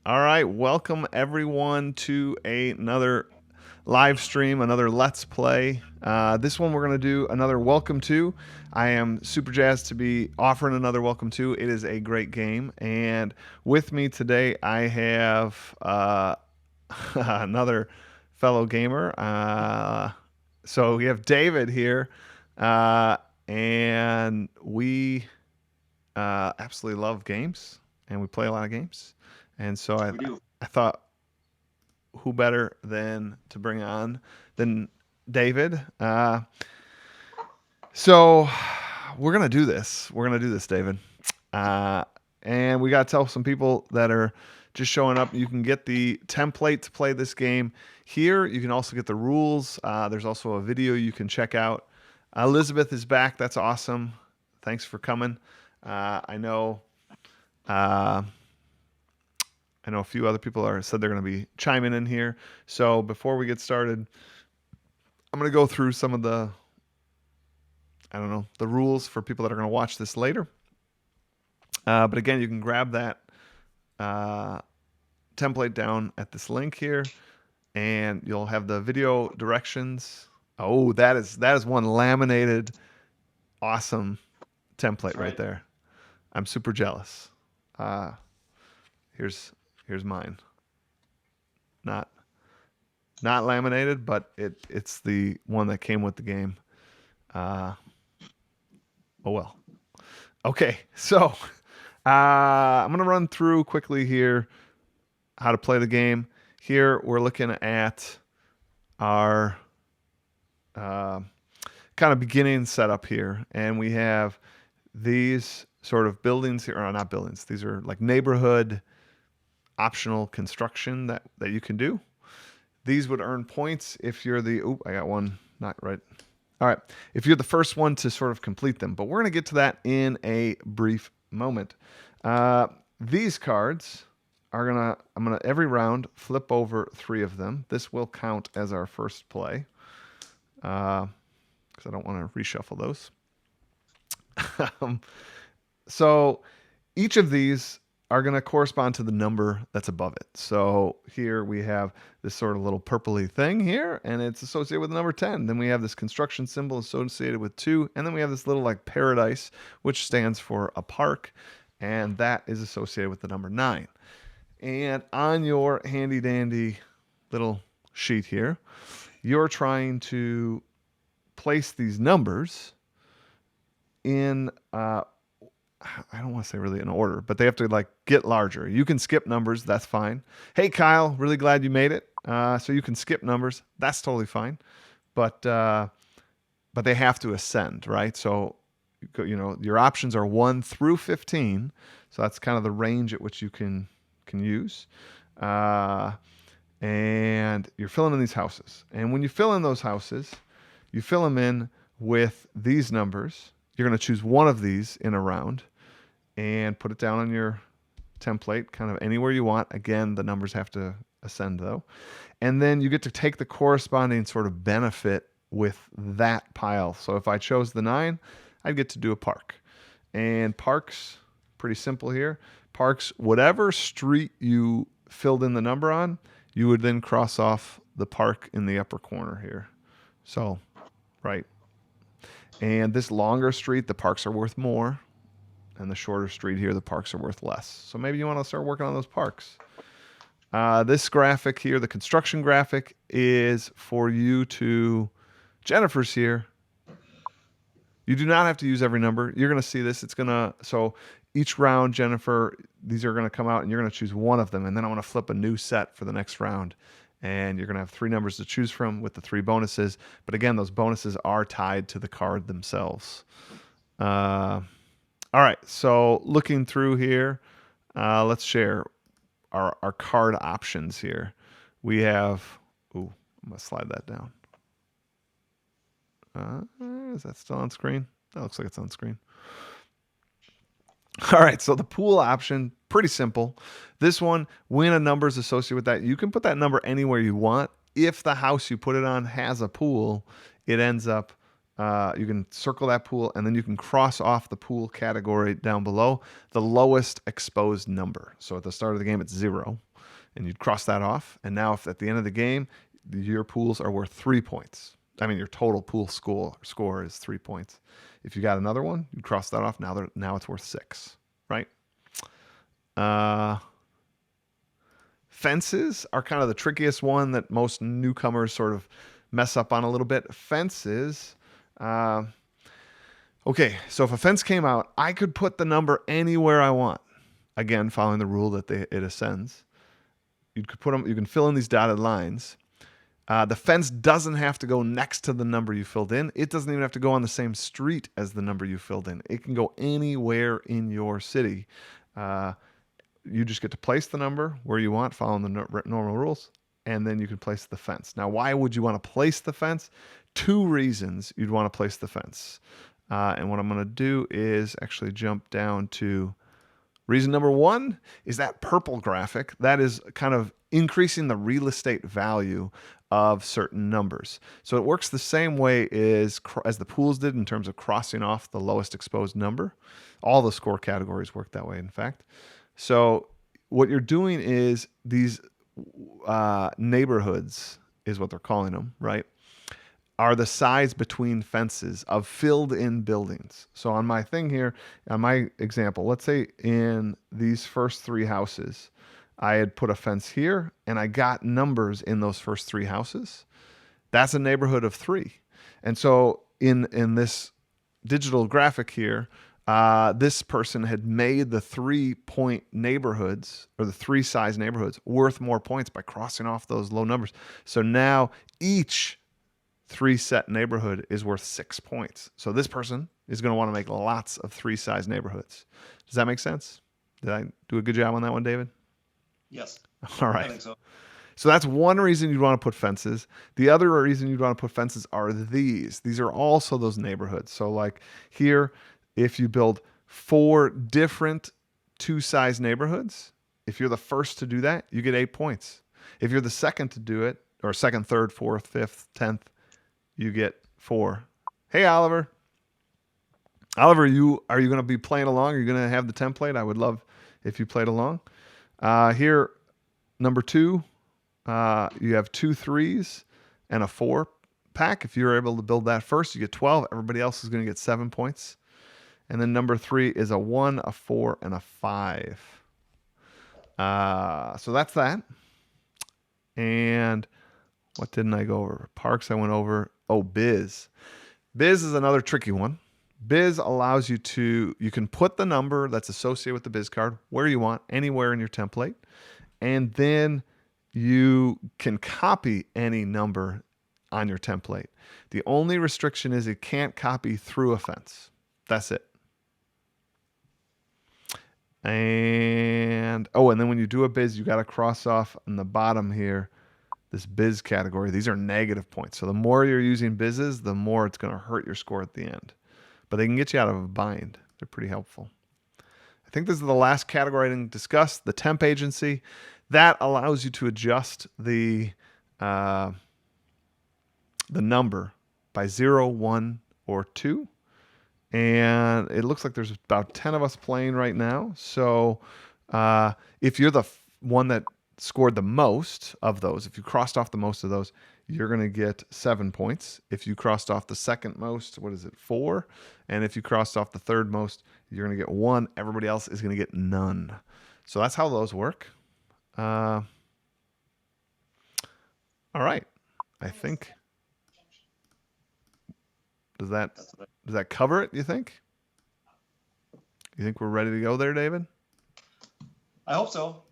All right, welcome everyone to another live stream, another Let's Play. This one we're going to do another Welcome To. I am super jazzed to be offering another Welcome To. It is a great game, and with me today I have another fellow gamer. So we have David here, and we absolutely love games, and we play a lot of games. And so Yes, I, we do. I thought, who better than to bring on than David? So we're gonna do this. We're gonna do this, David. Uh, and we gotta tell some people that are just showing up. You can get the template to play this game here. You can also get the rules. There's also a video you can check out. Elizabeth is back. That's awesome. Thanks for coming. I know. Uh, I know a few other people are said they're going to be chiming in here. So before we get started, I'm going to go through some of the the rules for people that are going to watch this later. But again, you can grab that uh, template down at this link here, and you'll have the video directions. Oh, that is one laminated, awesome template That's right right. there. I'm super jealous. Uh, here's mine. Not not laminated, but it's the one that came with the game. Uh, oh well. Okay, so I'm gonna run through quickly here how to play the game. Here we're looking at our uh, kind of beginning setup here, and we have these sort of buildings here, or not buildings. These are like neighborhood optional construction that you can do. These would earn points if you're the. Oop, I got one not right. All right. If you're the first one to sort of complete them, but we're going to get to that in a brief moment. These cards I'm gonna every round flip over 3 of them. This will count as our first play because I don't want to reshuffle those. um, so each of these are going to correspond to the number that's above it. So here we have this sort of little purpley thing here, and it's associated with the number 10. Then we have this construction symbol associated with 2, and then we have this little like paradise, which stands for a park, and that is associated with the number 9. And on your handy dandy little sheet here, you're trying to place these numbers in I don't want to say really in order, but they have to like get larger. You can skip numbers, that's fine. Hey Kyle, really glad you made it. So you can skip numbers, that's totally fine. But they have to ascend, right? So your options are 1 through 15. So that's kind of the range at which you can use. Uh, and you're filling in these houses. And when you fill in those houses, you fill them in with these numbers. You're going to choose one of these in a round and put it down on your template, kind of anywhere you want. Again, the numbers have to ascend though. And then you get to take the corresponding sort of benefit with that pile. So if I chose the 9, I'd get to do a park. And parks, pretty simple here. Parks, whatever street you filled in the number on, you would then cross off the park in the upper corner here. So, right. And this longer street, the parks are worth more. And the shorter street here, the parks are worth less. So maybe you want to start working on those parks. This graphic here, the construction graphic, is for you to. Jennifer's here. You do not have to use every number. You're going to see this. So each round, Jennifer, these are going to come out and you're going to choose one of them. And then I'm going to flip a new set for the next round. And you're going to have 3 numbers to choose from with the 3 bonuses. But again, those bonuses are tied to the card themselves. All right, so looking through here, let's share our card options here. We have, ooh, I'm going to slide that down. Is that still on screen? That looks like it's on screen. All right, so the pool option, pretty simple. This one, when a number is associated with that, you can put that number anywhere you want. If the house you put it on has a pool, it ends up, you can circle that pool and then you can cross off the pool category down below the lowest exposed number. So at the start of the game, it's 0. and you'd cross that off. And now, if at the end of the game, your pools are worth 3 points. I mean, your total pool score is 3 points. If you got another one, you cross that off. Now it's worth 6, right? Fences are kind of the trickiest one that most newcomers sort of mess up on a little bit. Fences. Okay, so if a fence came out, I could put the number anywhere I want. Again, following the rule that it ascends. You can fill in these dotted lines. The fence doesn't have to go next to the number you filled in. It doesn't even have to go on the same street as the number you filled in. It can go anywhere in your city. You just get to place the number where you want, following the normal rules, and then you can place the fence. Now, why would you want to place the fence? 2 reasons you'd want to place the fence. And what I'm going to do is actually jump down to reason number 1 is that purple graphic. That is kind of increasing the real estate value of certain numbers. So it works the same way as the pools did in terms of crossing off the lowest exposed number. All the score categories work that way, in fact. So what you're doing is these neighborhoods is what they're calling them, right? Are the size between fences of filled in buildings. So on my thing here, on my example, let's say in these first 3 houses, I had put a fence here and I got numbers in those first 3 houses. That's a neighborhood of 3. And so in this digital graphic here, this person had made the 3-point neighborhoods, or the 3 size neighborhoods, worth more points by crossing off those low numbers. So now each 3 set neighborhood is worth 6 points. So this person is going to want to make lots of 3 size neighborhoods. Does that make sense? Did I do a good job on that one, David? Yes. All right. I think so. So that's one reason you'd want to put fences. The other reason you'd want to put fences are these. These are also those neighborhoods. So like here, if you build 4 different 2-size neighborhoods, if you're the first to do that, you get 8 points. If you're the second to do it, or second, third, fourth, fifth, 10th, you get 4. Hey, Oliver. Oliver, are you going to be playing along? Are you going to have the template? I would love if you played along. Here, number 2, you have 2 3s and a 4 pack. If you're able to build that first, you get 12. Everybody else is going to get 7 points. And then number 3 is a 1, a 4, and a 5. So that's that. And what didn't I go over? Parks I went over. Oh, Biz. Biz is another tricky one. Biz allows you can put the number that's associated with the Biz card where you want, anywhere in your template. And then you can copy any number on your template. The only restriction is it can't copy through a fence. That's it. And then when you do a Biz, you got to cross off on the bottom here this Biz category. These are negative points. So the more you're using Bizes, the more it's going to hurt your score at the end. But they can get you out of a bind. They're pretty helpful. I think this is the last category I didn't discuss, the temp agency. That allows you to adjust the number by 0, 1, or 2. And it looks like there's about 10 of us playing right now. So if you're the one that scored the most of those, if you crossed off the most of those, you're going to get 7 points. If you crossed off the second most, 4? And if you crossed off the third most, you're going to get 1. Everybody else is going to get none. So that's how those work. All right. I think. Does that cover it, you think? You think we're ready to go there, David? I hope so.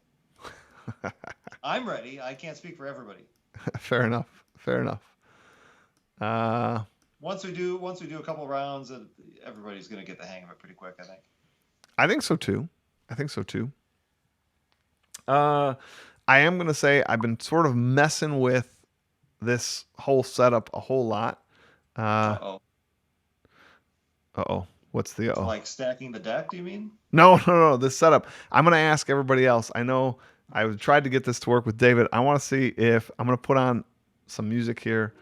I'm ready. I can't speak for everybody. Fair enough. Once we do a couple rounds, everybody's going to get the hang of it pretty quick, I think. I think so too. I am going to say I've been sort of messing with this whole setup a whole lot. Uh-oh. What's the uh-oh? Like stacking the deck, do you mean? No. This setup. I'm going to ask everybody else. I know I tried to get this to work with David. I want to see if I'm going to put on some music here.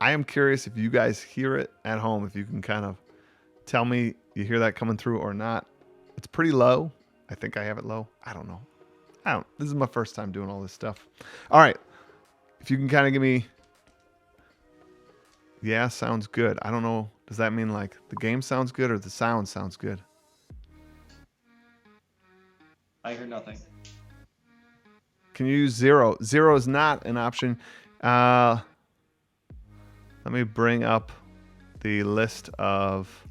I am curious if you guys hear it at home, if you can kind of tell me you hear that coming through or not. It's pretty low. I think I have it low. I don't know. This is my first time doing all this stuff. All right. If you can kind of give me. Yeah, sounds good. I don't know. Does that mean like the game sounds good or the sound sounds good? I hear nothing. Can you use 0? 0 is not an option. Let me bring up the list of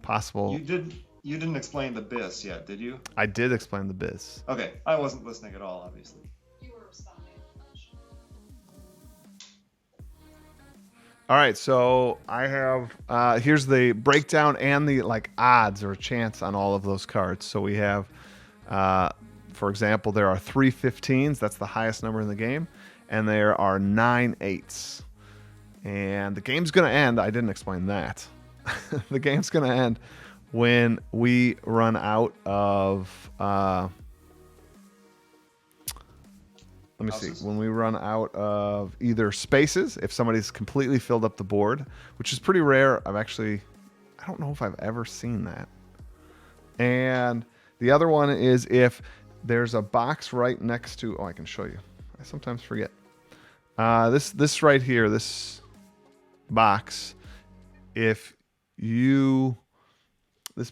possible. You didn't explain the BIS yet, did you? I did explain the biz. Okay, I wasn't listening at all, obviously. You were responding. All right, so I have here's the breakdown and the like odds or chance on all of those cards. So we have, for example, there are 3 15s. That's the highest number in the game, and there are 9 8s. And the game's gonna end. I didn't explain that. The game's gonna end when we run out of. Let me see. When we run out of either spaces, if somebody's completely filled up the board, which is pretty rare. I don't know if I've ever seen that. And the other one is if there's a box right next to. Oh, I can show you. I sometimes forget. This right here, this box. This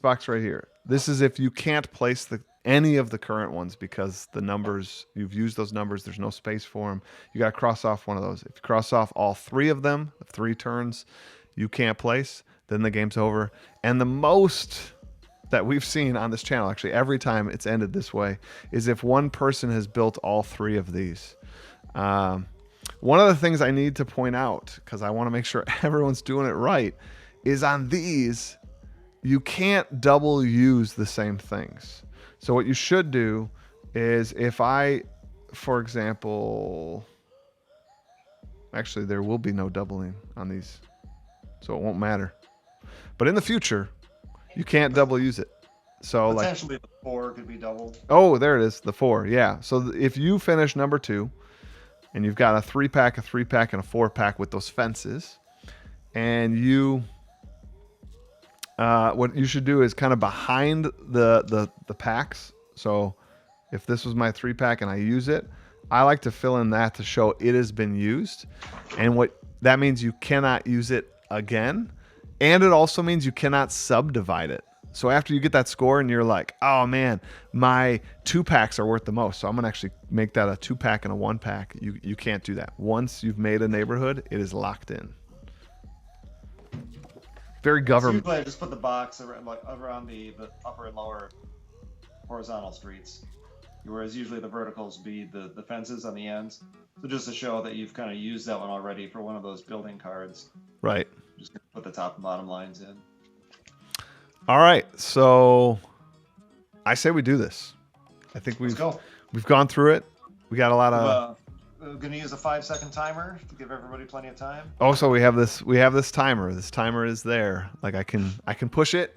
box right here. This is if you can't place any of the current ones because the numbers, you've used those numbers, there's no space for them. You got to cross off one of those. If you cross off all 3 of them, 3 turns you can't place, then the game's over. And the most that we've seen on this channel, actually every time it's ended this way, is if one person has built all 3 of these. One of the things I need to point out, because I want to make sure everyone's doing it right, is on these, you can't double use the same things. So what you should do is if I, for example, actually there will be no doubling on these, so it won't matter. But in the future, you can't double use it. So potentially like, the 4 could be doubled. Oh, there it is, the 4. Yeah. So if you finish number 2, and you've got a 3-pack, a 3-pack, and a 4-pack with those fences, and you. What you should do is kind of behind the packs. So if this was my 3-pack and I use it, I like to fill in that to show it has been used. And what that means, you cannot use it again. And it also means you cannot subdivide it. So after you get that score and you're like, oh man, my 2-packs are worth the most, so I'm gonna actually make that a 2-pack and a 1-pack. You can't do that. Once you've made a neighborhood, it is locked in. Very government. So usually I just put the box around the upper and lower horizontal streets, whereas usually the verticals be the fences on the ends. So just to show that you've kind of used that one already for one of those building cards. Right. Just put the top and bottom lines in. All right, so I say we do this. I think we've gone through it. We got a lot of. We're gonna use a 5-second timer to give everybody plenty of time. Also, we have this timer. This timer is there. Like I can push it.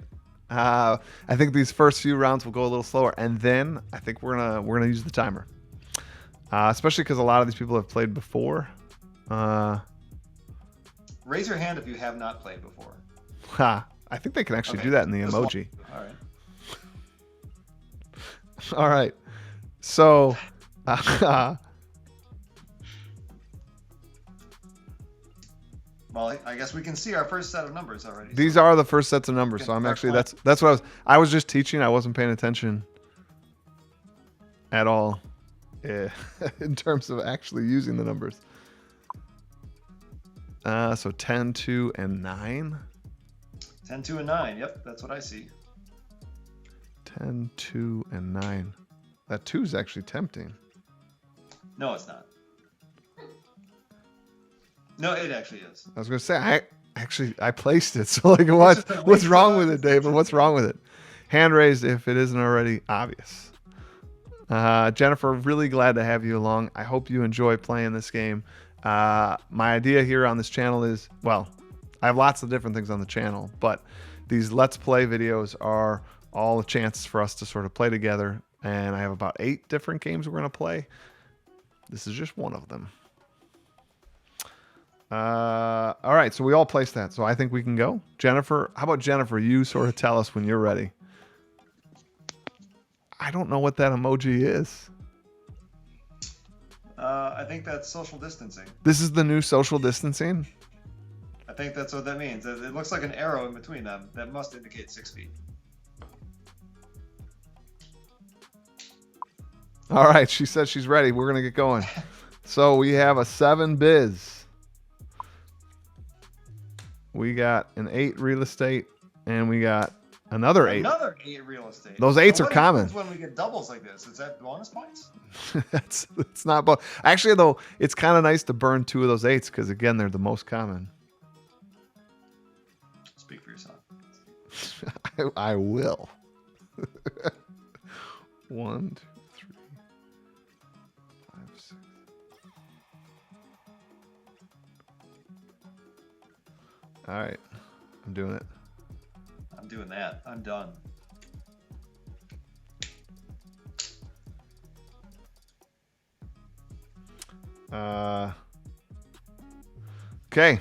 I think these first few rounds will go a little slower, and then I think we're gonna use the timer. Especially because a lot of these people have played before. Raise your hand if you have not played before. I think they can actually do that in the emoji. All right. All right. So. Well, I guess we can see our first set of numbers already. These are the first sets of numbers, so I'm actually that's what I was just teaching. I wasn't paying attention at all in terms of actually using the numbers. So 10, 2, and 9. 10, 2, and 9. Yep, that's what I see. 10, 2, and 9. That 2 is actually tempting. No, it's not. No, it actually is. I was gonna say I placed it. So like, what's wrong with it, David? What's wrong with it? Hand raised if it isn't already obvious. Jennifer, really glad to have you along. I hope you enjoy playing this game. My idea here on this channel is, well, I have lots of different things on the channel, but these Let's Play videos are all a chance for us to sort of play together. And I have about 8 different games we're gonna play. This is just one of them. All right, so we all placed that, so I think we can go. Jennifer, how about Jennifer? You sort of tell us when you're ready. I don't know what that emoji is. I think that's social distancing. This is the new social distancing? I think that's what that means. It looks like an arrow in between them. That must indicate 6 feet. All right, she said she's ready. We're going to get going. So we have a 7 biz. We got an 8 real estate, and we got another 8. Another 8 real estate. Those 8s So are what common. happens when we get doubles like this? Is that bonus points? It's not. Actually, though, it's kind of nice to burn 2 of those 8s because, again, they're the most common. Speak for yourself. I will. 1, 2, 3, 5, 6. All right, I'm doing it. I'm doing that. I'm done. Okay.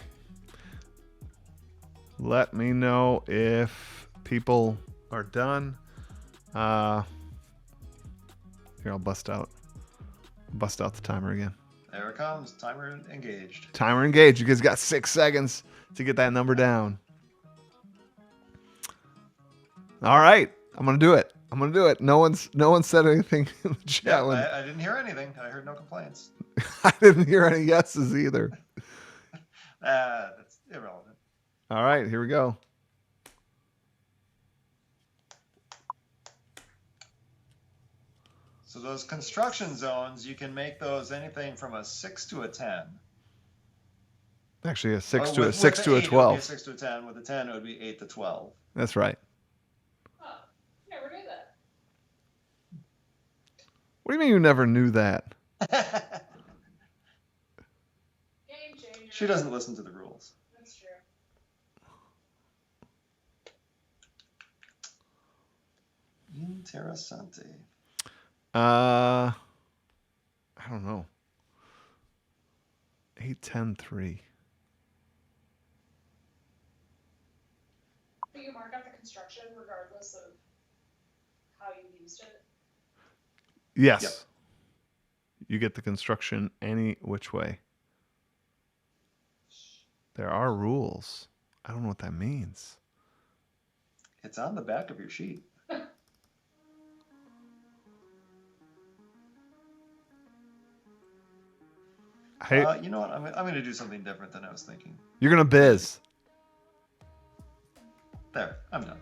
Let me know if people are done. Here, I'll bust out the timer again. There it comes. Timer engaged. Timer engaged. You guys got 6 seconds to get that number down. All right, I'm gonna do it. No one said anything in the chat. Yeah, I didn't hear anything. I heard no complaints. I didn't hear any yeses either. That's irrelevant. All right, here we go. So those construction zones, you can make those anything from a 6 to a 10. Actually, a 6 Or to a with 6 the to a 8, it would be 12. a 6 to a 10. With a 10, it would be 8 to 12. That's right. Oh, never knew that. What do you mean you never knew that? Game changer. She doesn't listen to the rules. That's true. Interessante. I don't know. 8, 10, 3. Do you mark up the construction regardless of how you used it? Yes. Yep. You get the construction any which way. There are rules. I don't know what that means. It's on the back of your sheet. You know what? I'm going to do something different than I was thinking. You're going to biz. There, I'm done.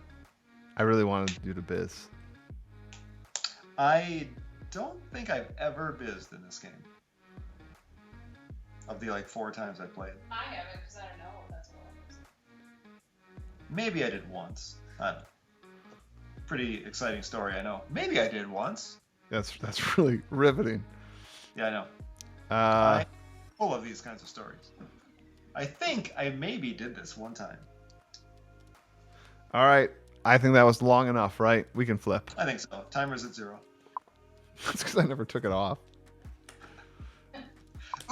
I really wanted you to biz. I don't think I've ever bizzed in this game. Of the 4 times I played. I haven't because I don't know what that's what it is. Maybe I did once. I don't know. Pretty exciting story, I know. Maybe I did once. That's really riveting. Yeah, I know. Uh, I'm full of these kinds of stories. I think I maybe did this one time. all right. I think that was long enough, right? We can flip. I think so. Timer's at 0. That's because I never took it off.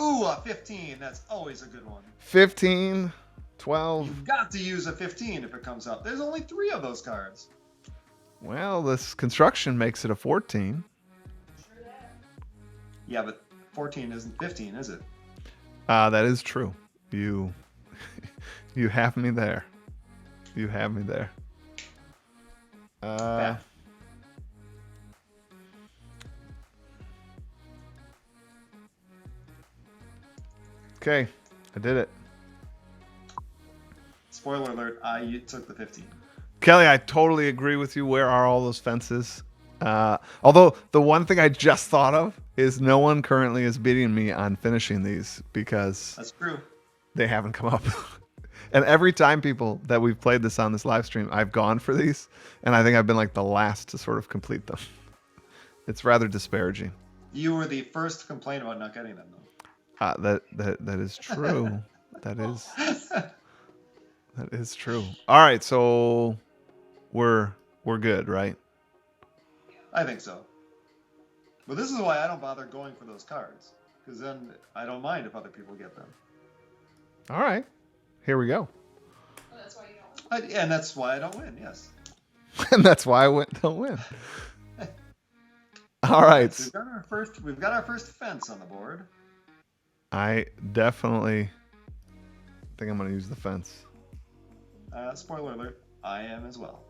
Ooh, a 15. That's always a good one. 15, 12. You've got to use a 15 if it comes up. There's only 3 of those cards. Well, this construction makes it a 14. Sure that. Yeah, but 14 isn't 15, is it? That is true. You have me there. You have me there. Yeah. Okay, I did it. Spoiler alert, I took the 15. Kelly, I totally agree with you. Where are all those fences? Although the one thing I just thought of is no one currently is beating me on finishing these because That's true. they haven't come up. And every time people that we've played this on this live stream, I've gone for these, and I think I've been the last to sort of complete them. It's rather disparaging. You were the first to complain about not getting them, though. That is true. That is true. All right, so we're good, right? I think so. But this is why I don't bother going for those cards, because then I don't mind if other people get them. All right, here we go. Oh, that's why you don't. And that's why I don't win. Yes. And that's why I don't win. All right. So we've got our first fence on the board. I definitely think I'm going to use the fence. Spoiler alert, I am as well.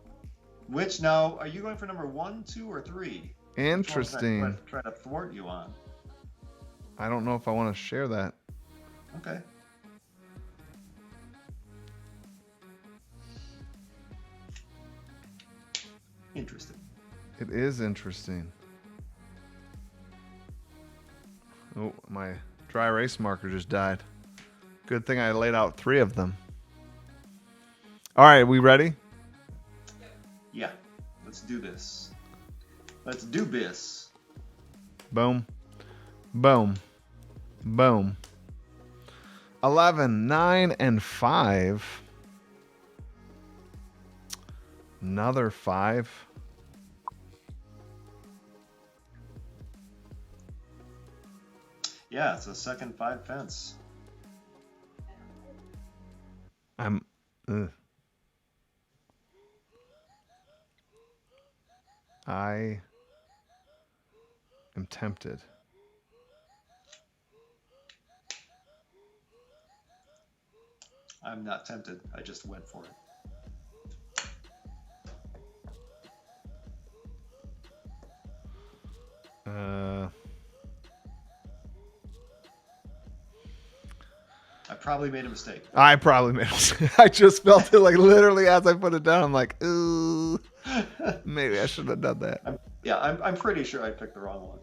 Which now, are you going for number 1, 2, or 3? Interesting. Which one was I trying to thwart you on? I don't know if I want to share that. Okay. Interesting. It is interesting. Oh, my dry erase marker just died. Good thing I laid out 3 of them. All right, we ready? Yeah. Let's do this. Let's do this. Boom. Boom. Boom. 11, 9, and 5. Another 5. Yeah, it's a second 5 fence. I'm. I am tempted. I'm not tempted. I just went for it. I probably made a mistake. I probably made a mistake. I just felt it like literally as I put it down. I'm like, ooh, maybe I shouldn't have done that. I'm pretty sure I picked the wrong one.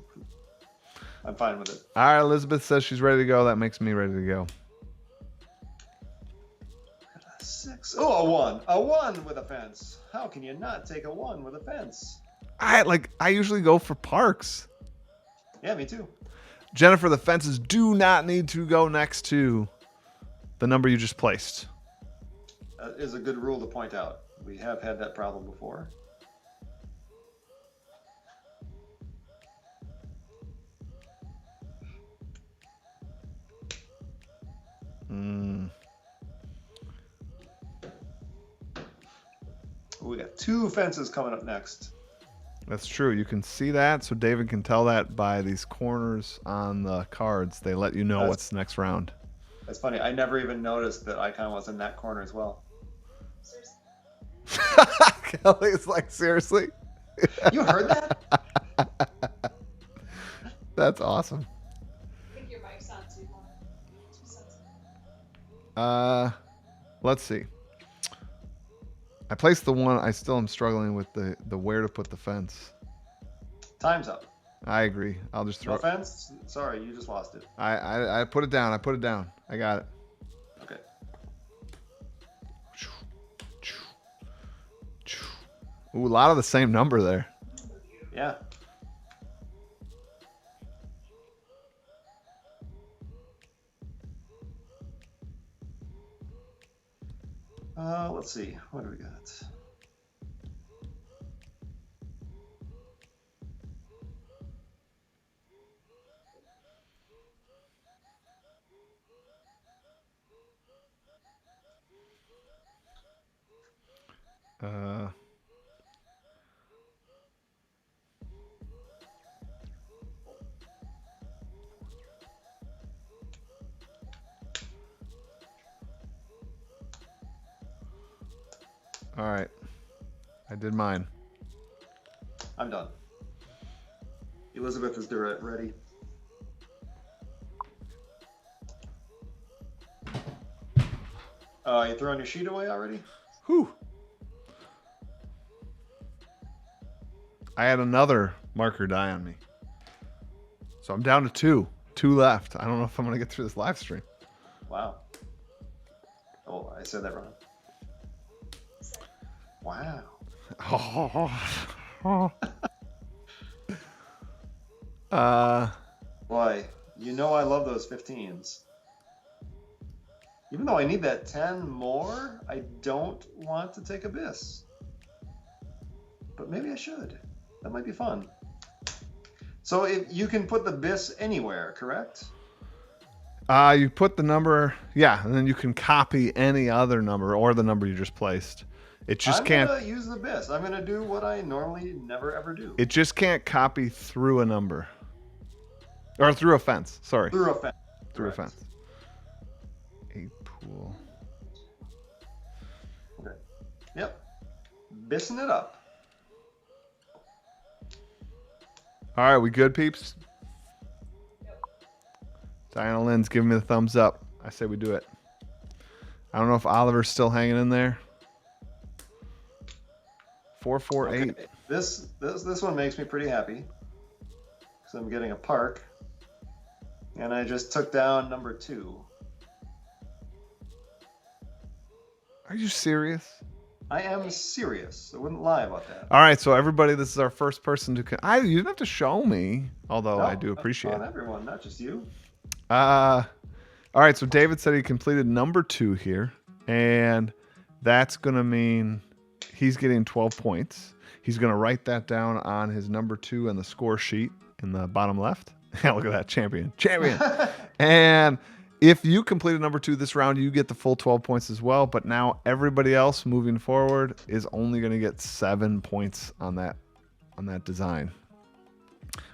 I'm fine with it. All right, Elizabeth says she's ready to go. That makes me ready to go. 6. Oh, a 1. A 1 with a fence. How can you not take a 1 with a fence? I usually go for parks. Yeah, me too. Jennifer, the fences do not need to go next to the number you just placed. That is a good rule to point out. We have had that problem before. We got 2 fences coming up next. That's true. You can see that, so David can tell that by these corners on the cards. They let you know what's next round. That's funny. I never even noticed that icon was in that corner as well. Seriously. Kelly's like, seriously? You heard that? That's awesome. I think your mic's on too long. Too sensitive. Let's see. I placed the 1. I still am struggling with the where to put the fence. Time's up. I agree. I'll just throw No fence? Sorry, you just lost it. I put it down. I put it down. I got it. Okay. Ooh, a lot of the same number there. Yeah. Let's see. What do we got? All right. I did mine. I'm done. Elizabeth is ready. You throwing your sheet away already? Whew. I had another marker die on me. So I'm down to 2. 2 left. I don't know if I'm going to get through this live stream. Wow. Oh, I said that wrong. Wow. Boy, you know I love those 15s. Even though I need that 10 more, I don't want to take Abyss. But maybe I should. That might be fun. So you can put the Abyss anywhere, correct? You put the number, yeah, and then you can copy any other number or the number you just placed It just I'm can't. gonna use the best. I'm gonna do what I normally never ever do. It just can't copy through a number. Or through a fence. Sorry. Through a fence. Through a Correct. fence. A pool. Okay. Yep. Bissing it up. All right, we good, peeps? Yep. Diana Lynn's giving me the thumbs up. I say we do it. I don't know if Oliver's still hanging in there. 448. Okay. This one makes me pretty happy. So I'm getting a park. And I just took down number 2. Are you serious? I am serious. I wouldn't lie about that. All right, so everybody, this is our first person to. You didn't have to show me, although I do appreciate Not it. everyone, not just you. All right, so David said he completed number 2 here, and that's going to mean he's getting 12 points. He's going to write that down on his number 2 on the score sheet in the bottom left. Look at that, champion. And if you completed number 2 this round, you get the full 12 points as well. But now everybody else moving forward is only going to get 7 points on that design.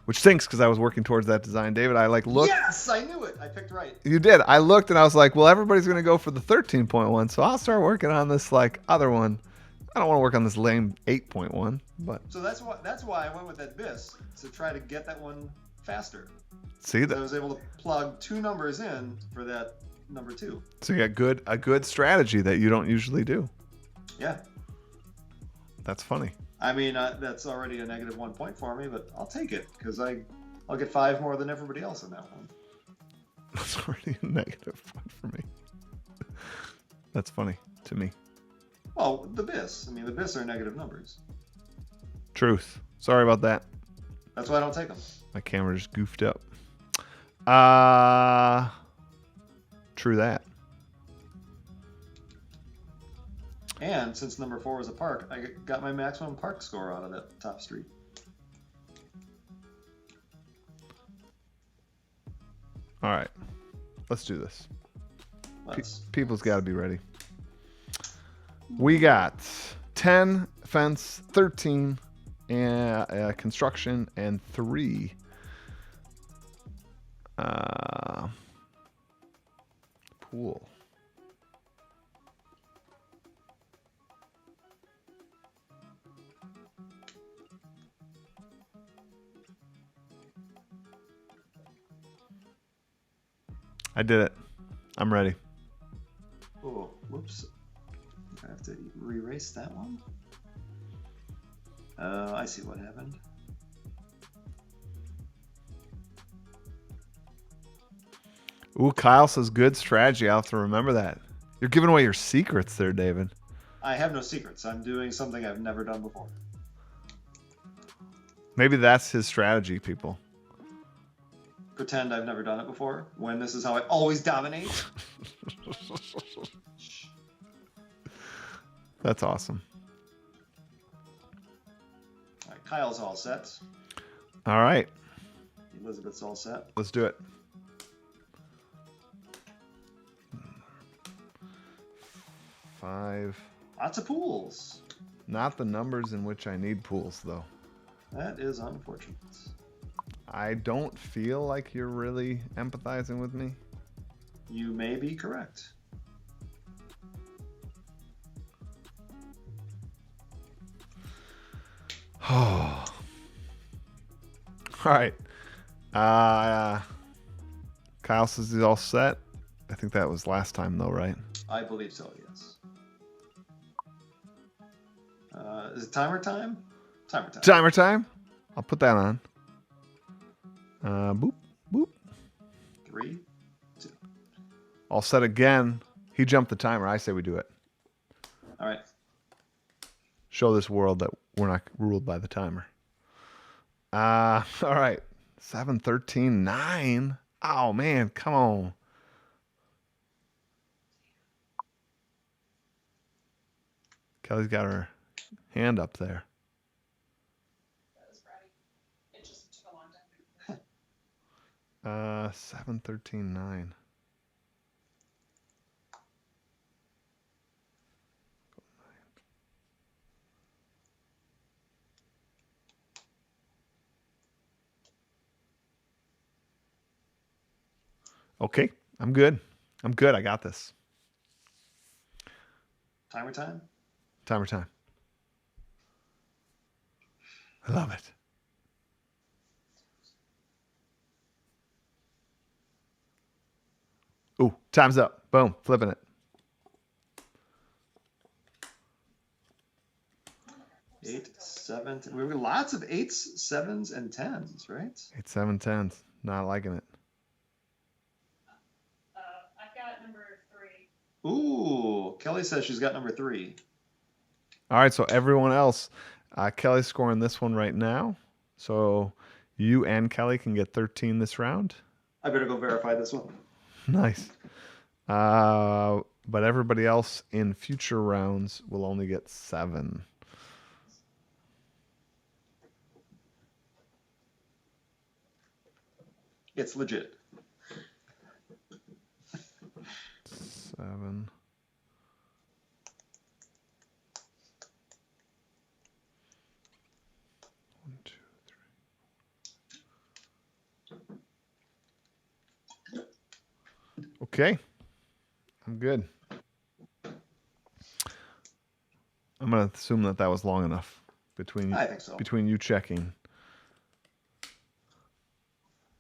Which stinks because I was working towards that design. David, I looked. Yes, I knew it. I picked right. You did. I looked and I was like, well, everybody's going to go for the 13.1, so I'll start working on this other one. I don't want to work on this lame 8.1, but So that's why I went with that BIS to try to get that one faster. see I that. was able to plug 2 numbers in for that number 2. So you got a good strategy that you don't usually do. Yeah. That's funny. I mean, that's already a negative 1 point for me, but I'll take it because I'll get 5 more than everybody else in that one. That's already a negative point for me. That's funny to me. Well, the BIS. I mean, the BIS are negative numbers. Truth. Sorry about that. That's why I don't take them. My camera just goofed up. True that. And since number 4 was a park, I got my maximum park score out of that top street. All right. Let's do this. Let's. People's got to be ready. We got 10 fence, 13 construction, and 3 pool. I did it. I'm ready. Oh, whoops. I have to erase that one. I see what happened. Ooh, Kyle says good strategy. I'll have to remember that. You're giving away your secrets there, David. I have no secrets. I'm doing something I've never done before. Maybe that's his strategy, people. Pretend I've never done it before, when this is how I always dominate. That's awesome. All right, Kyle's all set. All right. Elizabeth's all set. Let's do it. Five. Lots of pools. Not the numbers in which I need pools, though. That is unfortunate. I don't feel like you're really empathizing with me. You may be correct. Oh. All right. Kyle says he's all set. I think that was last time, though, right? I believe so, yes. Is it timer time? Timer time. Timer time. I'll put that on. Boop, boop. 3, 2. All set again. He jumped the timer. I say we do it. All right. Show this world that we're not ruled by the timer. All right. 7, 13, 9. Oh, man. Come on. Kelly's got her hand up there. That was bratty. It just took a long time. 7, 13, 9. Okay, I'm good. I'm good. I got this. Timer time. Timer time. I love it. Ooh, time's up. Boom, flipping it. 8, 7. We have lots of 8s, 7s, and 10s, right? 8, 7, 10. Not liking it. I've got number 3. Ooh, Kelly says she's got number 3. All right, so everyone else, Kelly's scoring this one right now. So you and Kelly can get 13 this round. I better go verify this one. Nice. But everybody else in future rounds will only get 7. It's legit. 7. One, two, three. Okay. I'm good. I'm going to assume that was long enough between I think so. between you checking.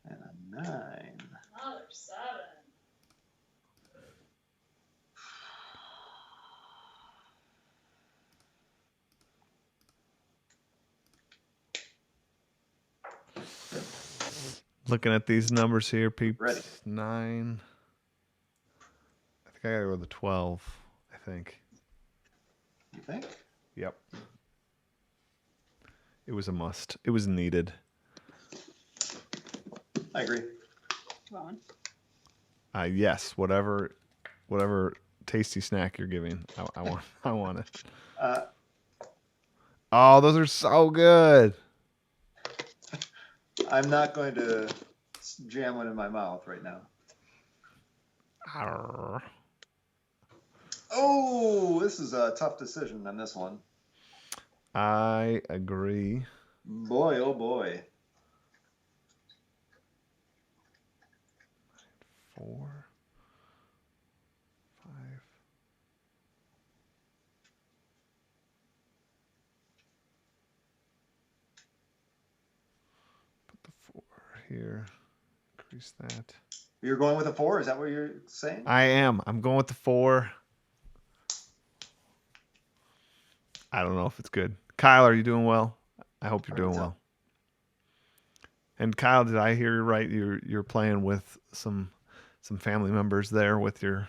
And a 9. Another 7. Looking at these numbers here, peeps. Ready. 9. I think I gotta go with the 12. I think. You think? Yep. It was a must. It was needed. I agree. Do you want one? Yes. Whatever tasty snack you're giving, I want. I want it. Oh, those are so good. I'm not going to jam one in my mouth right now. Arr. Oh, this is a tough decision on this one. I agree. Boy, oh boy. 4, 5. Put the 4 here. Increase that. You're going with a 4? Is that what you're saying? I am. I'm going with the 4. I don't know if it's good. Kyle, are you doing well? I hope you're doing well. And Kyle, did I hear you right? You're playing with some family members there with your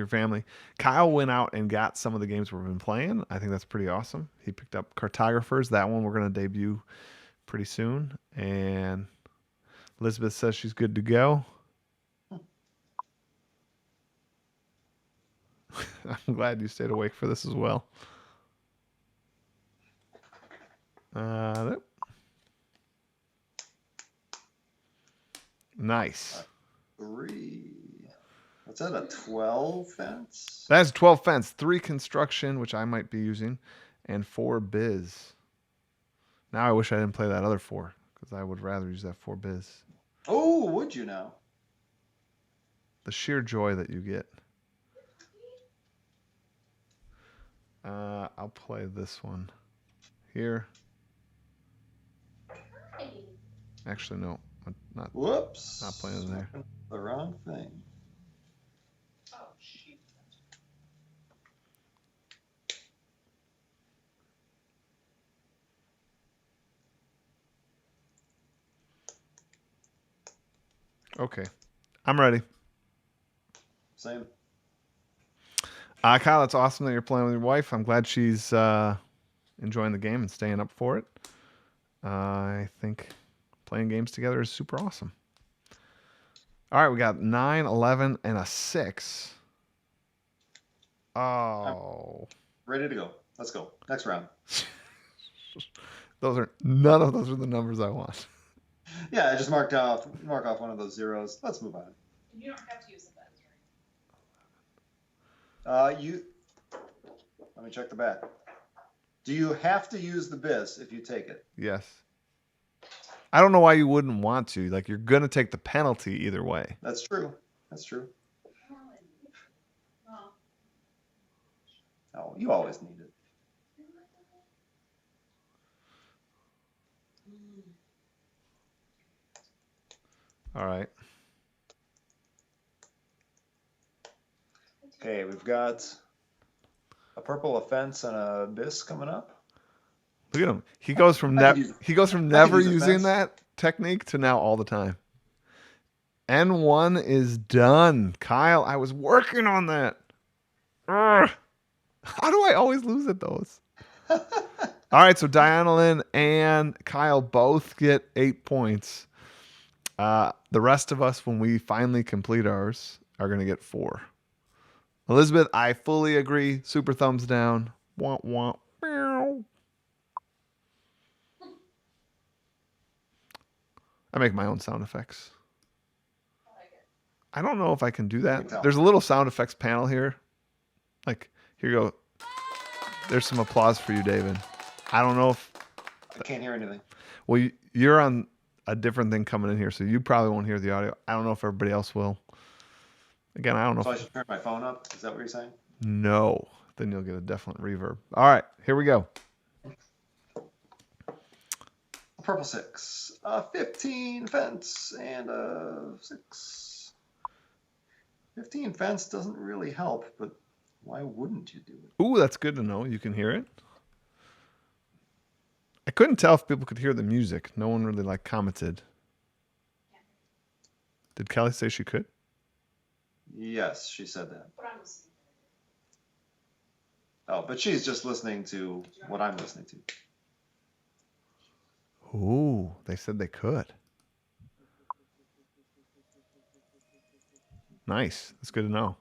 family. Kyle went out and got some of the games we've been playing. I think that's pretty awesome. He picked up Cartographers. That one we're going to debut pretty soon. And Elizabeth says she's good to go. I'm glad you stayed awake for this as well. Nope. Nice. 3. What's that, a 12 fence? That's 12 fence, 3 construction, which I might be using, and 4 biz. Now I wish I didn't play that other 4, because I would rather use that 4 biz. Oh, would you now? The sheer joy that you get. I'll play this one here. Actually, no, not Whoops. Not playing there. The wrong thing. Oh, shoot. okay. I'm ready. Same. Kyle, it's awesome that you're playing with your wife. I'm glad she's enjoying the game and staying up for it. I think playing games together is super awesome. All right, we got 9, 11, and a 6. Oh. Ready to go. Let's go. Next round. None of those are the numbers I want. Yeah, I just mark off one of those zeros. Let's move on. You don't have to use the beds, Let me check the back. Do you have to use the biz if you take it? Yes. I don't know why you wouldn't want to. Like, you're going to take the penalty either way. That's true. That's true. Oh. Oh, you always need it. All right. Okay, we've got a purple offense and a abyss coming up. Look at him. He goes from I could use- never use a using fence. that technique to now all the time. N1 is done. Kyle, I was working on that. Ugh. How do I always lose at those? All right, so Dianelin and Kyle both get 8 points. The rest of us, when we finally complete ours, are going to get 4. Elizabeth, I fully agree. Super thumbs down. Womp womp. Meow. I make my own sound effects. I like it. I don't know if I can do can that. tell. There's a little sound effects panel here. Like, here you go. There's some applause for you, David. I don't know if... I can't hear anything. Well, you're on a different thing coming in here, so you probably won't hear the audio. I don't know if everybody else will. Again, I don't know. So I should turn my phone up? Is that what you're saying? No. Then you'll get a definite reverb. All right, here we go. Purple 6. 15 fence and a 6. 15 fence doesn't really help, but why wouldn't you do it? Ooh, that's good to know. You can hear it. I couldn't tell if people could hear the music. No one really commented. Did Kelly say she could? Yes, she said that. But I'm listening. Oh, but she's just listening to what I'm listening to. Ooh, they said they could. Nice. That's good to know.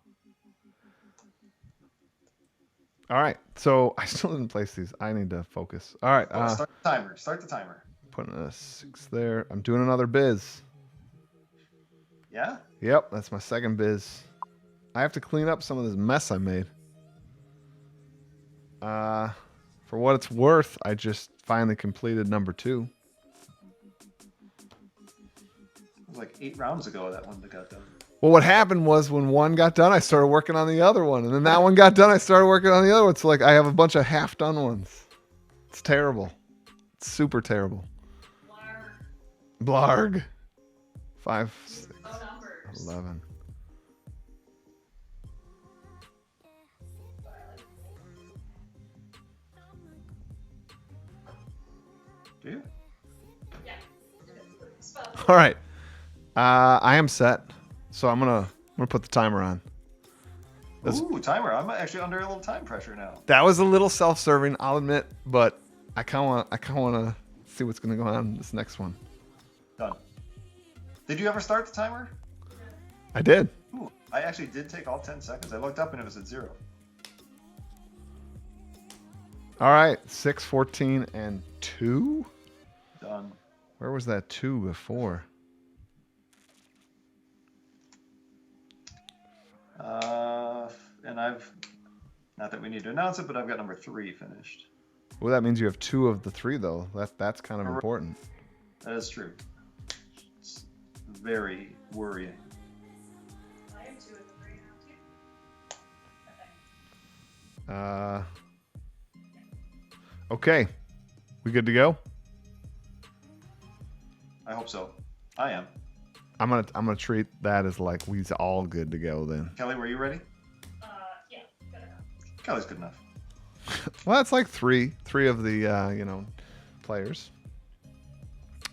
All right. So I still didn't place these. I need to focus. All right. Start the timer. Start the timer. Putting a 6 there. I'm doing another biz. Yeah? Yep, that's my second biz. I have to clean up some of this mess I made. For what it's worth, I just finally completed number 2. It was like 8 rounds ago that one that got done. Well, what happened was when one got done, I started working on the other one. And then that one got done, I started working on the other one. So, like, I have a bunch of half-done ones. It's terrible. It's super terrible. Blarg. 5, 6, No numbers. 11. Do you? Yeah. Spell. All right. I am set. So I'm gonna put the timer on. Ooh, timer. I'm actually under a little time pressure now. That was a little self-serving, I'll admit, but I kind of want to see what's going to go on in this next one. Done. Did you ever start the timer? I did. Ooh, I actually did take all 10 seconds. I looked up and it was at 0. All right, 6, 14, and 2. Done. Where was that 2 before? And I've, not that we need to announce it, but I've got number 3 finished. Well, that means you have 2 of the 3, though. That's kind of important. That is true. It's very worrying. I have 2 of the 3 now, too. Okay. We good to go? I hope so. I am. I'm gonna treat that as like we's all good to go then. Kelly, were you ready? Yeah, good enough. Kelly's good enough. Well, that's like three of the players.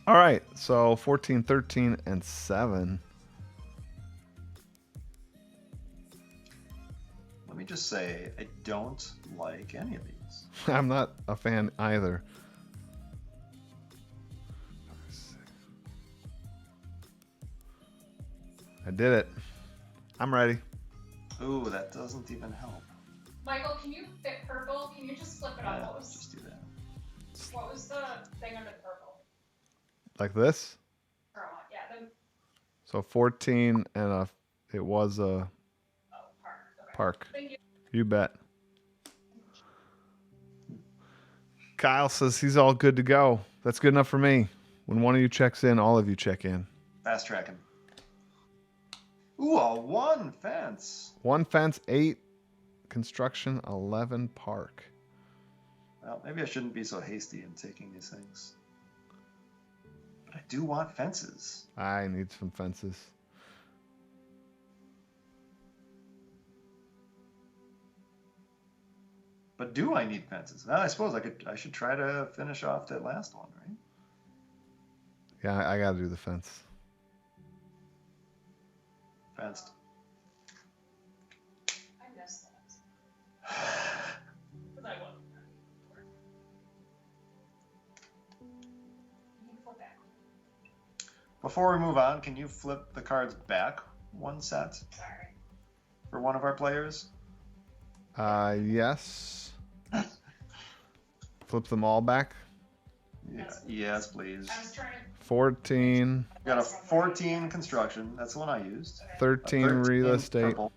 All right, so 14, 13, and 7. Let me just say, I don't like any of these. I'm not a fan either. I did it. I'm ready. Ooh, that doesn't even help. Michael, can you fit purple? Can you just flip it on Yeah, those? just do that. What was the thing under the purple? Like this. Yeah, then. So 14 and it was a Oh, park. Okay. park. Thank you. You bet. Kyle says he's all good to go. That's good enough for me. When one of you checks in, all of you check in. Fast tracking. Ooh, a 1 fence. 1 fence, 8 construction, 11 park. Well, maybe I shouldn't be so hasty in taking these things. But I do want fences. I need some fences. But do I need fences? Well, I suppose I should try to finish off that last one, right? Yeah, I gotta do the fence. Fenced. I missed that. Because I wasn't. You can flip back. Before we move on, can you flip the cards back 1 set Sorry. for one of our players? Yes. Flip them all back. Yeah, yes, please. I was trying to. 14, We got a 14 construction. That's the one I used. 13 A 13 real estate, purple,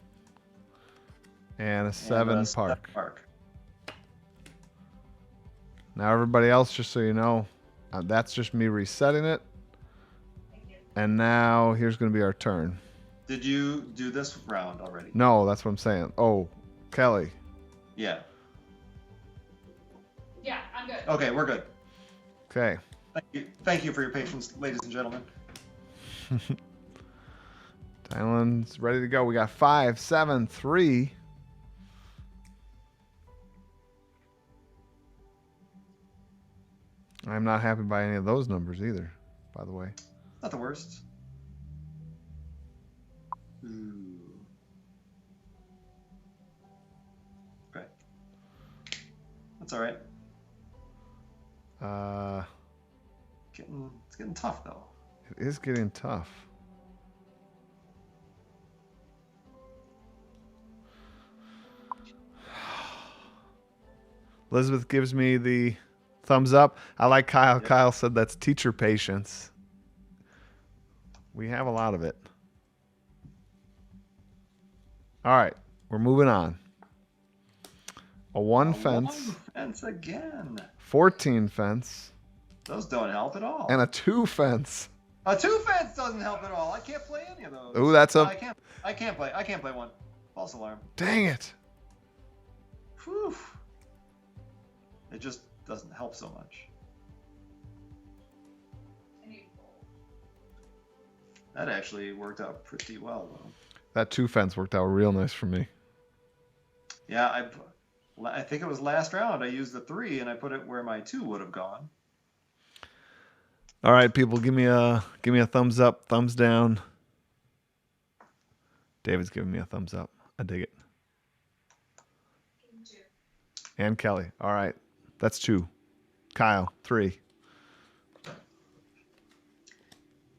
and a and 7 a 7 park. Now everybody else, just so you know, that's just me resetting it. Thank you. And now here's going to be our turn. Did you do this round already? No, that's what I'm saying. Oh, Kelly. Yeah. Yeah, I'm good. Okay, we're good. Okay. Thank you for your patience, ladies and gentlemen. Thailand's ready to go. We got 5, 7, 3. I'm not happy by any of those numbers either, by the way. Not the worst. Ooh. Okay. That's all right. It's getting tough though. It is getting tough. Elizabeth gives me the thumbs up. I like Kyle. Yep. Kyle said that's teacher patience. We have a lot of it. All right, we're moving on. A 1 fence, 1 fence again. 14 fence, Those don't help at all. and a 2 fence. A 2 fence doesn't help at all. I can't play any of those. Ooh, that's I a can't play one. False alarm. dang it. Whew. It just doesn't help so much. I need gold. That actually worked out pretty well though. That 2 fence worked out real nice for me. Yeah, I think it was last round. I used the 3 and I put it where my 2 would have gone. All right, people, give me a thumbs up, thumbs down. David's giving me a thumbs up. I dig it. Game 2. And Kelly. All right, that's 2. Kyle, 3.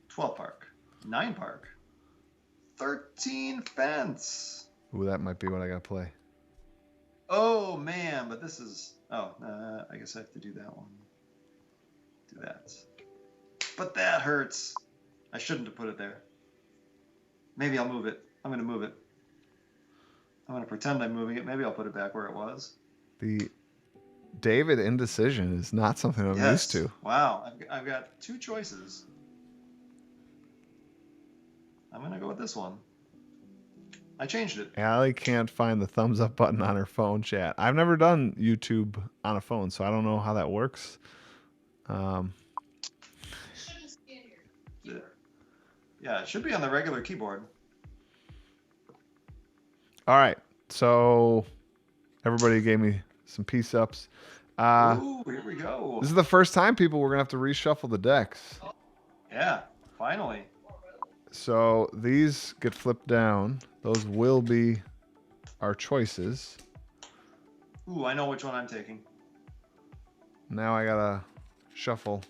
12 park. 9 park. 13 fence. Ooh, that might be what I gotta play. Oh man, but this is. Oh, I guess I have to do that one. Do that. But that hurts. I shouldn't have put it there. Maybe I'll move it. I'm gonna move it. I'm gonna pretend I'm moving it. Maybe I'll put it back where it was. The David indecision is not something I'm used to. Wow, I've got 2 choices. I'm gonna go with this one. I changed it. Allie can't find the thumbs up button on her phone chat. I've never done YouTube on a phone, so I don't know how that works. It should just be in your keyboard. Yeah, it should be on the regular keyboard. All right, so everybody gave me some piece ups. Ooh, here we go. This is the first time, people, we're gonna have to reshuffle the decks. Yeah, finally. So these get flipped down. Those will be our choices. Ooh, I know which one I'm taking. Now I gotta shuffle.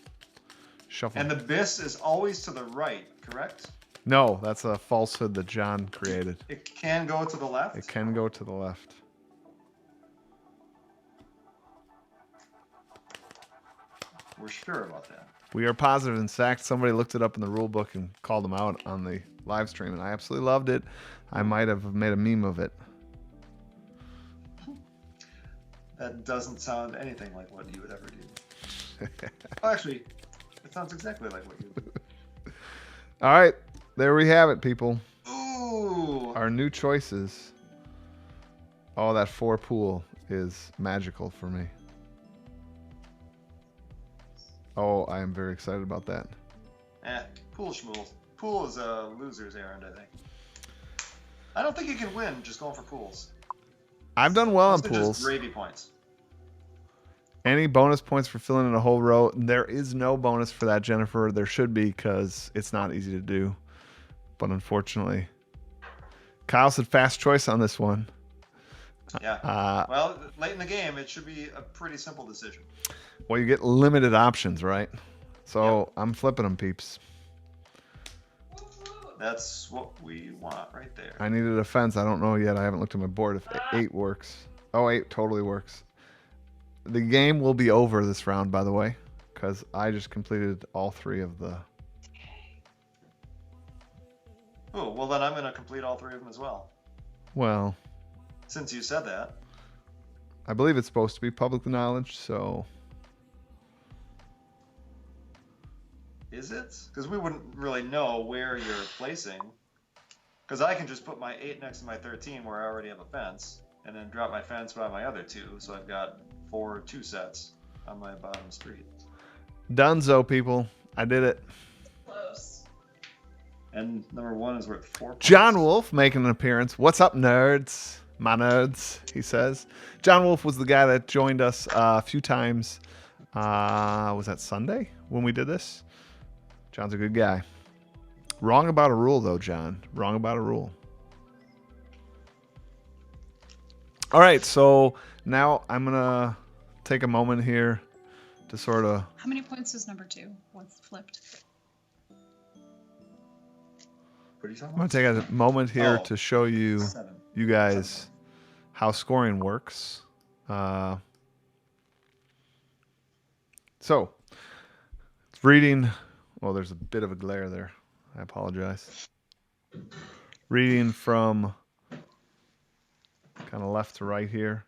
And the bis is always to the right, correct? No, that's a falsehood that John created. It can go to the left? It can go to the left. We're sure about that. We are positive. In fact, somebody looked it up in the rule book and called them out on the live stream, and I absolutely loved it. I might have made a meme of it. That doesn't sound anything like what you would ever do. Oh, actually, It sounds exactly like what you do. All right, there we have it, people. Ooh. Our new choices. Oh, that 4 pool is magical for me. Oh, I am very excited about that. Pool schmool. Pool is a loser's errand, I think. I don't think you can win just going for pools. I've done well on Those are just pools. gravy points. Any bonus points for filling in a whole row? There is no bonus for that, Jennifer. There should be because it's not easy to do. But unfortunately, Kyle said fast choice on this one. Yeah. Well, late in the game, it should be a pretty simple decision. Well, you get limited options, right? So Yep. I'm flipping them, peeps. That's what we want right there. I needed a fence. I don't know yet. I haven't looked at my board if 8 works. Oh, 8 totally works. The game will be over this round, by the way, because I just completed all 3 of the... Oh, well then I'm going to complete all 3 of them as well. Well, Since you said that. I believe it's supposed to be public knowledge, so... Is it? Because we wouldn't really know where you're placing. Because I can just put my 8 next to my 13 where I already have a fence, and then drop my fence by my other 2, so I've got 4 2 sets on my bottom street. Dunzo, people. I did it. Close. And number 1 is worth 4 points. John Wolf making an appearance. What's up, nerds? My nerds, he says. John Wolf was the guy that joined us a few times. Was that Sunday when we did this? John's a good guy. Wrong about a rule, though, John. Wrong about a rule. All right, so now I'm going to take a moment here to sort of... How many points is number 2 once flipped? What are you talking I'm going about? to take a moment here Oh. to show you 7. guys how scoring works. So, reading... Well, there's a bit of a glare there. I apologize. Reading from kind of left to right here.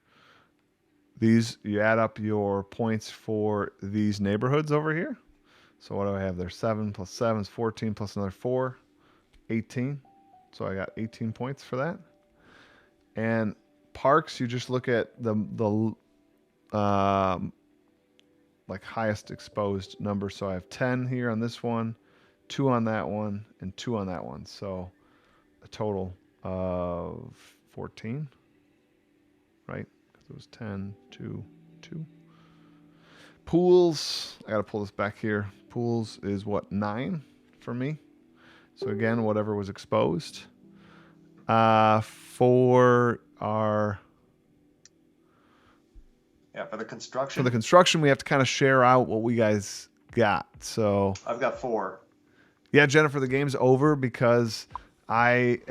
These, you add up your points for these neighborhoods over here. So what do I have there? 7 plus 7 is 14 plus another 4, 18. So I got 18 points for that. And parks, you just look at the like highest exposed number. So I have 10 here on this one, 2 on that one, and 2 on that one. So a total of 14, right? Because it was 10, 2, 2. Pools, I got to pull this back here. Pools is what, 9 for me. So again, whatever was exposed. For our... Yeah, for the construction. For the construction, we have to kind of share out what we guys got. So I've got 4. yeah, Jennifer, the game's over because David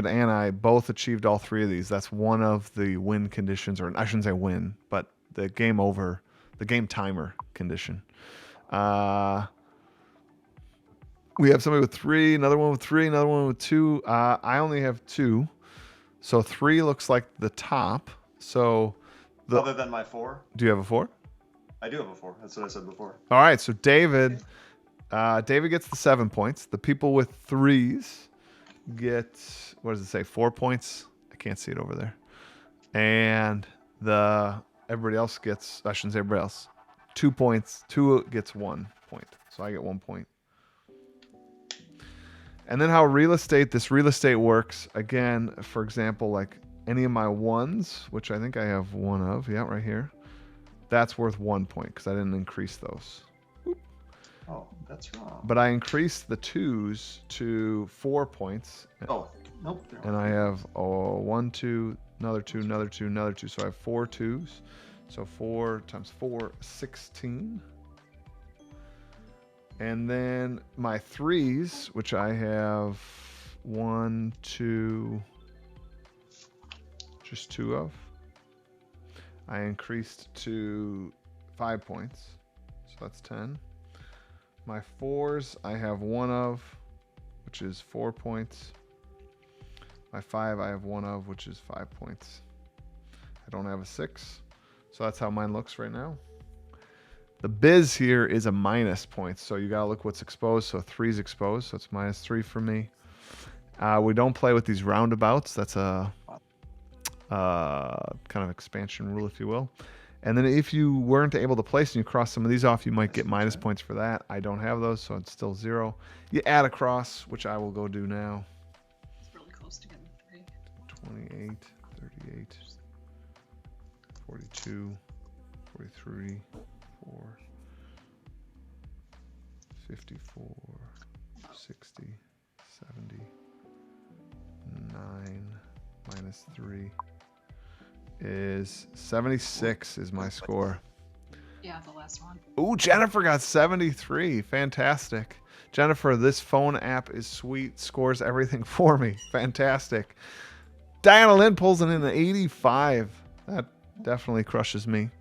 and I both achieved all 3 of these. That's one of the win conditions, or I shouldn't say win, but the game over, the game timer condition. We have somebody with 3, another one with 3, another one with 2. I only have 2. So 3 looks like the top. So Other than my 4? Do you have a 4? I do have a 4. That's what I said before. All right, so David gets the 7 points. The people with 3s get, what does it say, 4 points? I can't see it over there. And everybody else gets, I shouldn't say everybody else, 2 points. 2 gets 1 point. So I get 1 point. And then how this real estate works, again, for example, like any of my 1s, which I think I have 1 of, yeah, right here, that's worth 1 point because I didn't increase those. Oh, that's wrong. But I increased the 2s to 4 points. Oh, nope. And I have 1, 2, another 2, another 2, another 2. So I have 4 2s. So 4 times 4, 16. And then my 3s, which I have 1, 2, just 2 of, I increased to 5 points. So that's 10. My 4s, I have 1 of, which is 4 points. My 5, I have 1 of, which is 5 points. I don't have a 6. So that's how mine looks right now. The biz here is a minus point, so you gotta look what's exposed. So 3's exposed, so it's -3 for me. We don't play with these roundabouts. That's a kind of expansion rule, if you will. And then if you weren't able to place and you cross some of these off, you might get minus points for that. I don't have those, so it's still 0. You add a cross, which I will go do now. It's really close to getting 3. 28, 38, 42, 43, 4, 54, 60, 70, 9, -3 is 76 is my score. Yeah, the last one. Ooh, Jennifer got 73. Fantastic. Jennifer, this phone app is sweet. Scores everything for me. Fantastic. Diana Lynn pulls in an 85. That definitely crushes me.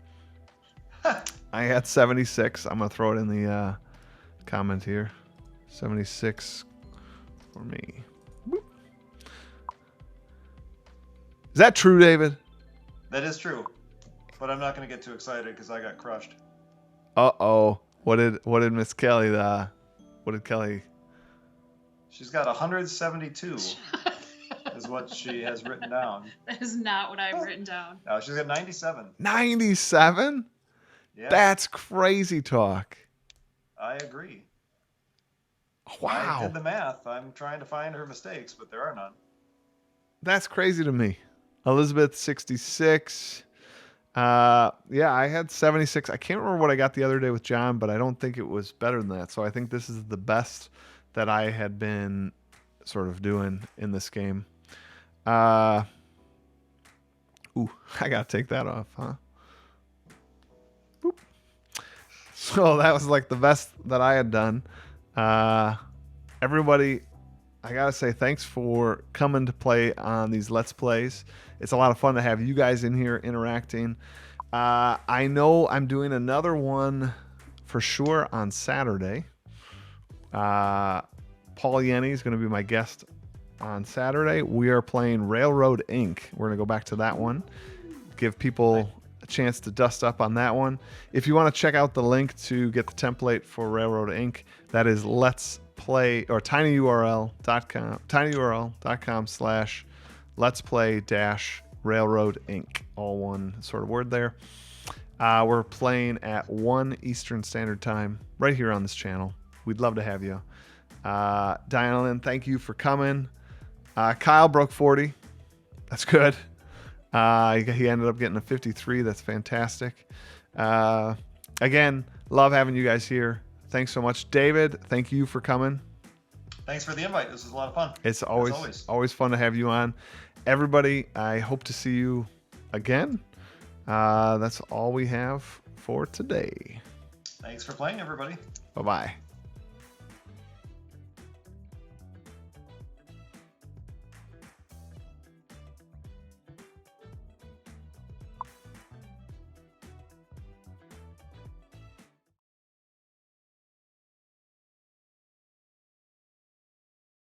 I had 76. I'm going to throw it in the comment here. 76 for me. Boop. Is that true, David? That is true, but I'm not going to get too excited because I got crushed. Uh-oh. What did Miss Kelly, what did Kelly? She's got 172 is what she has written down. That is not what I've written down. No, she's got 97. 97? Yeah, That's crazy talk. I agree. I Wow. did the math. I'm trying to find her mistakes, but there are none. That's crazy to me. Elizabeth, 66. Yeah, I had 76. I can't remember what I got the other day with John, but I don't think it was better than that. So I think this is the best that I had been sort of doing in this game. Ooh, I got to take that off, huh? Boop. So that was like the best that I had done. Everybody, I gotta say thanks for coming to play on these Let's Plays. It's a lot of fun to have you guys in here interacting. I know I'm doing another one for sure on Saturday. Paul Yenny is going to be my guest on Saturday. We are playing Railroad Inc. We're going to go back to that one. Give people a chance to dust up on that one. If you want to check out the link to get the template for Railroad Inc., that is Let's Play or tinyurl.com/Let's Play Railroad Inc. All one sort of word there. We're playing at 1 Eastern Standard Time right here on this channel. We'd love to have you. Diana Lynn, thank you for coming. Kyle broke 40. That's good. He ended up getting a 53. That's fantastic. Again, love having you guys here. Thanks so much. David, thank you for coming. Thanks for the invite. This was a lot of fun. It's always fun to have you on. Everybody, I hope to see you again. That's all we have for today. Thanks for playing, everybody. Bye-bye.